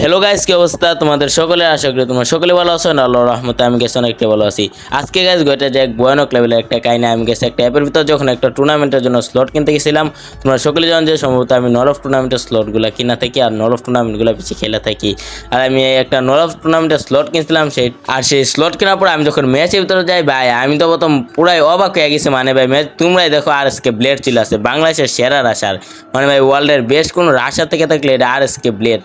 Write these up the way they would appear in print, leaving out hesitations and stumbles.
Hello guys, কি অবস্থা তোমাদের সকলে? আশা করি তোমরা সকলে ভালো আছো না? আল্লাহর রহমতে আমি গেছি অনেকটা ভালো আছি। আজকে গাইস ঘটে যে এক ভয়ানক লেভেলের একটা কাহিনী। আমি গেছি একটা অ্যাপের ভিতর যখন একটা টুর্নামেন্টের জন্য স্লট কিনতে গেছিলাম। তোমরা সকলে জানো যে সম্ভবত আমি নল অফ টুর্নামেন্টের স্লটগুলো কিনা থাকি আর নল অফ টুর্নামেন্টগুলো বেশি খেলে থাকি। আর আমি একটা নল অফ টুর্নামেন্টের স্লট কিনছিলাম, সেই স্লট কেনার পর আমি যখন ম্যাচের ভিতরে যাই ভাই, আমি তো প্রথম পুরাই অবাক হয়ে গেছি। মানে ভাই ম্যাচ তোমরাই দেখো, আর এস কে ব্লেড চলে আসে বাংলাদেশের সেরা রাশার। মানে ভাই ওয়ার্ল্ডের বেস্ট কোনো রাশার থেকে থাকলে এটা আর এস কে ব্লেড,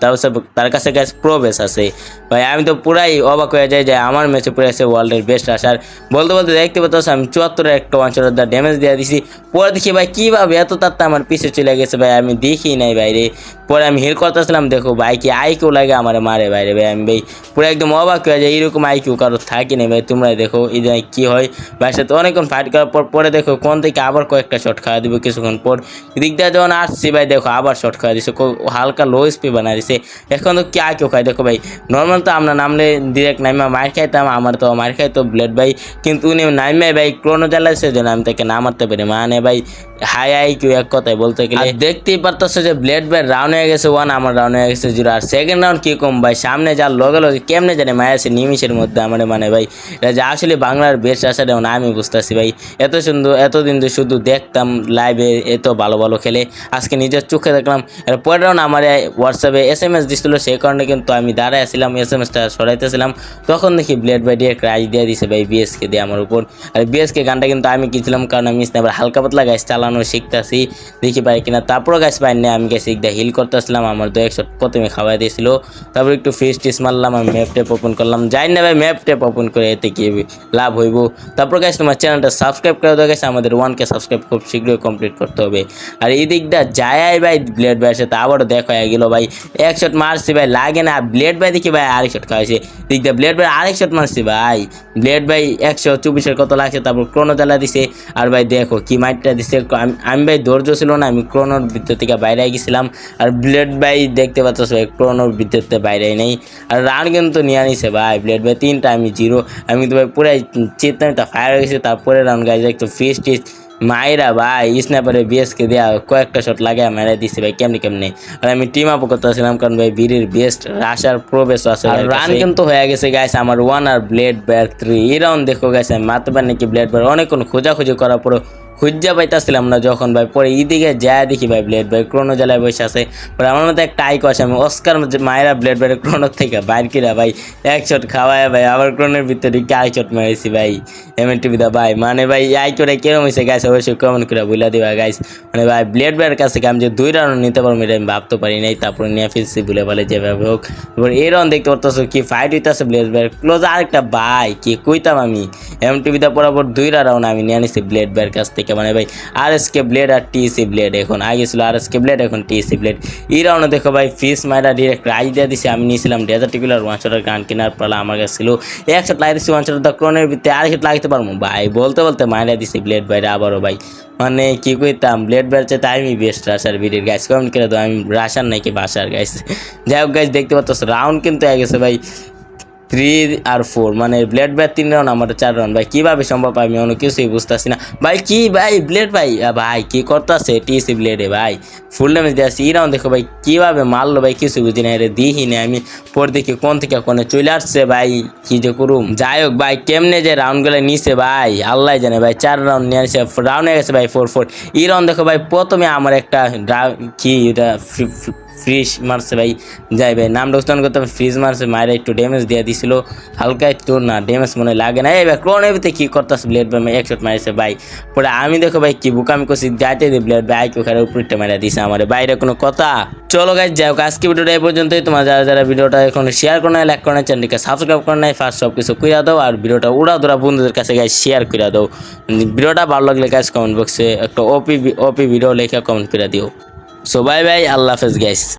তার কাছে গাইস প্রবেশ আছে ভাই। আমি তো পুরাই অবাক হয়ে যাই যে আমার ম্যাচে পড়ে আছে ওয়ার্ল্ডের বেস্ট রাশার। বলতে বলতে দেখতে পাচ্ছ আমি 74-এর একটা 1 ড্যামেজ দিয়ে দিছি। পরে দেখি ভাই কীভাবে এত তাত্তা আমার পিছে চলে গেছে ভাই, আমি দেখি নাই বাইরে। পরে আমি হিল করতেছিলাম, দেখো ভাই কি আইকিউ লাগে আমার মারে বাইরে ভাই। আমি ভাই পুরো একদম অবাক হয়ে যায়, এইরকম আইকিউ কারো থাকে না ভাই। তোমরাই দেখো এই যে কী হয় ভাই সাথে অনেকক্ষণ ফাইট করার পর পরে দেখো কোন থেকে আবার কয়েকটা শট খাওয়া দিব কিছুক্ষণ পর। দিক দিয়ে যখন আসছি ভাই দেখো আবার শট খাওয়া দিছে, হালকা লো স্পিড বানাই দিছে। এখন তো কি আইকিউ খাই দেখো ভাই। নর্মাল তো আমরা নামলে ডিরেক্ট নাইমা মার খাইতাম, আমার তো মার খাইতো ব্লেড ভাই, কিন্তু উনি নাইমাই ভাই ক্রোনো জ্বালাইছে যেন আমি তাকে না মারতে পারি। মানে ভাই হাই আইকিউ এক কথায় বলতে গেলে। দেখতেই পারতেছে যে ব্লেড ভাই রাউন্ড হয়ে গেছে 1, আমার রাউন্ড হয়ে গেছে 0। আর সেকেন্ড রাউন্ড কি কম ভাই, সামনে যার লগে লগে কেমনে জানে মায়াছে নিমিশের মধ্যে আমার। মানে ভাই এটা যে আসলে বাংলার বেস্ট আসাটা আমি বুঝতেছি ভাই। এত সুন্দর এতদিন তো শুধু দেখতাম লাইভে, এত ভালো ভালো খেলে, আজকে নিজের চোখে দেখলাম। এর পরের রাউন্ড আমার হোয়াটসঅ্যাপে SMS দিছিল, সেই কারণে কিন্তু আমি দাঁড়ায় আসছিলাম, SMS-টা সরাইতেছিলাম। তখন দেখি ব্লেড ভাই ডিরেক্ট রাইজ দিয়ে দিছে ভাই BSK দিয়ে আমার উপর। আর BSK গানটা কিন্তু আমি কিনছিলাম কারণ আমি স্নাইপার হালকা পাতলা গাছ চালানো শিখতেছি, দেখি পাই কিনা। তারপরও গাছ পাই না, আমি গেছি একটা হিল করতেছিলাম, আমার তো 100 প্রথমে খাওয়াই দিয়েছিল। তারপর একটু ফিস টিস মারলাম, আমি ম্যাপ টেপ ওপেন করলাম। যাই না ভাই ম্যাপ টেপ ওপেন করে এতে কি লাভ হইব। তারপর গাছ তোমার চ্যানেলটা সাবস্ক্রাইব করে দেওয়া গেছে, আমাদের 1K সাবস্ক্রাইব খুব শীঘ্রই কমপ্লিট করতে হবে। আর এই দিকটা যায় ভাই ব্লেড ভাইয়ের সাথে আবারও দেখা হয়ে গেল ভাই। 1 শট মারছি ভাই, লাগে না। ব্লেড ভাই দেখি ভাই আরেক শট খাওয়াইছে, দিকটা ব্লেড ভাই আরেক শট মারছি ভাই। ব্লেড ভাই 124-এর কত লাগছে, তারপর ক্রোনো জ্বালা দিছে। আর ভাই দেখো কি মাইটটা দিছে। আমি ভাই ধৈর্য ছিল না, আমি ক্রোনোর ভিতর থেকে বাইরে গেছিলাম। আর ব্লেড ভাই দেখতে পাচ্ছ ভাই ক্রোনোর ভিতর থেকে বাইরে নেই। আর রান কিন্তু নিয়ে আনিছে ভাই ব্লেড ভাই 3টা, আমি 0। আমি তো ভাই পুরাই চেতনাটা ফায়ার হয়ে গেছে। তারপরে রান গাইজ একটু ফিস টিস মাইরা ভাই স্ন্যাপারে BSK দেওয়া কয়েকটা শট লাগে মেরে দিছে ভাই কেমনি কেমনি। আর আমি টিম আপ করতেছিলাম কারণ ভাই বীরের বেস্ট রাশার প্রবেশ আছে। আর রান কিন্তু হয়ে গেছে গাইস আমার 1 আর ব্লেড ব্যার 3। এই রাউন্ড দেখো গাইস আমি মারতে পারি নাকি ব্লেড ব্যার, অনেকক্ষণ খোঁজাখুঁজি করার পরে খুঁজা পাইতেছিলাম না। যখন ভাই পরে এইদিকে যায় দেখি ভাই ব্লেড ভাই ক্রোনো জ্বালায় বসে আছে। পরে আমার মধ্যে একটা আইক আসে, আমি অস্কার মায়েরা ব্লেড ভাই ক্রোনোর থেকে বাইর কিরা ভাই 1 শট খাওয়ায় ভাই আবার ক্রোনের ভিতরে কি 1 শট মেরেছি ভাই MNTV-দা ভাই। মানে ভাই আইকটা কেরম হয়েছে গাইস অবশ্যই কমেন্ট করে বলে দিবা গাইস। মানে ভাই ব্লেড ভাইয়ের কাছে আমি যে 2 রাউন্ড নিতে পারবো এটা আমি ভাবতে পারি নাই। তারপরে নিয়ে ফেলছি বলে বলে যেভাবে হোক। তারপর এই রাউন্ড দেখতে পারতেছো কি ফাইট হইতেছে ব্লেড ভাইয়ের ক্লোজ আরেকটা ভাই কি কইতাম আমি। MTV-দা বরাবর 2টা রাউন্ড আমি নিয়ে নিছি ব্লেড ভাইয়ের কাছ থেকে। মানে ভাই RSK ব্লেড আর TC ব্লেড, এখন আগে ছিল RSK ব্লেড এখন TC ব্লেড। এই রাউন্ডে দেখো ভাই ফিস মাইরা ডিরেক্ট রাইজ দিয়ে দিছে। আমি নিয়েছিলাম ডেজার্টিকুলার 1 শটের গান কেনার পালা আমার কাছে ছিল। 1 শট লাগিয়ে দিচ্ছি 1 শট ক্রোনের ভিতরে, আরেক শট লাগাইতে পারবো ভাই। বলতে বলতে মাইরা দিছে ব্লেড ভাইরা আবারও ভাই। মানে কি কইতাম ব্লেড ভাইয়ের চাইতে আমি বেস্ট রাশার ভিডিওর গাইস কমেন্ট করে দাও আমি রাশার নাকি বাসার গাইস। যাই হোক গাইস দেখতে পাচ্ছ রাউন্ড কিন্তু হয়ে গেছে ভাই 3 আর 4। মানে ব্লেড ভাই 3 রাউন্ড আমার 4 রাউন্ড ভাই কিভাবে সম্ভব আমি অন্য কিছুই বুঝতেছি না ভাই। কি ভাই ব্লেড ভাই ভাই কি করতেছে TC ব্লেডে ভাই ফুল ড্যামেজ দিয়ে আসছি। এই রাউন্ড দেখো ভাই কিভাবে মারলো ভাই কিছু বুঝি না, এটা দিই না আমি। পর দেখি কোন থেকে কোনে চলে আসছে ভাই, কি যে করুম। যাই হোক ভাই কেমনে যে রাউন্ডগুলো নিছে ভাই আল্লাহ জানে ভাই। 4 রাউন্ড নিয়ে আসছে, রাউন্ড হয়ে গেছে ভাই 4-4। এই রাউন্ড দেখো ভাই প্রথমে আমার একটা কি এটা ফ্রিজ মারছে ভাই। যাই ভাই নামটা উচ্চারণ করতে ফ্রিজ মারছে, মায়েরা একটু ড্যামেজ দিয়ে দিছিল হালকা একটু, না ড্যামেজ মনে লাগে না। এই ভাই ক্রোনের ভিতরে কী করতেছে ব্লেড ভাই 1 শট মারিছে ভাই। পরে আমি দেখো ভাই কি বুকামি করছি যাইতে দিই ব্লেড ভাই ওখানে উপরটা মারা দিছে আমার বাইরে কোনো কথা। চলো গাইজ যাই হোক আজকে ভিডিওটা এই পর্যন্তই। তোমার যারা যারা ভিডিওটা এখন শেয়ার করে নাই লাইক করে নাই চ্যানেলকে সাবস্ক্রাইব করে নাই ফার্স্ট সব কিছু করে দাও। আর ভিডিওটা উড়া ধরা বন্ধুদের কাছে গাইজ শেয়ার করে দাও। ভিডিওটা ভালো লাগলে গাইজ কমেন্ট বক্সে একটা ওপি ভিডিও লেখা কমেন্ট করে দিও। সো বাই বাই, আল্লাহ হাফেজ গাইস।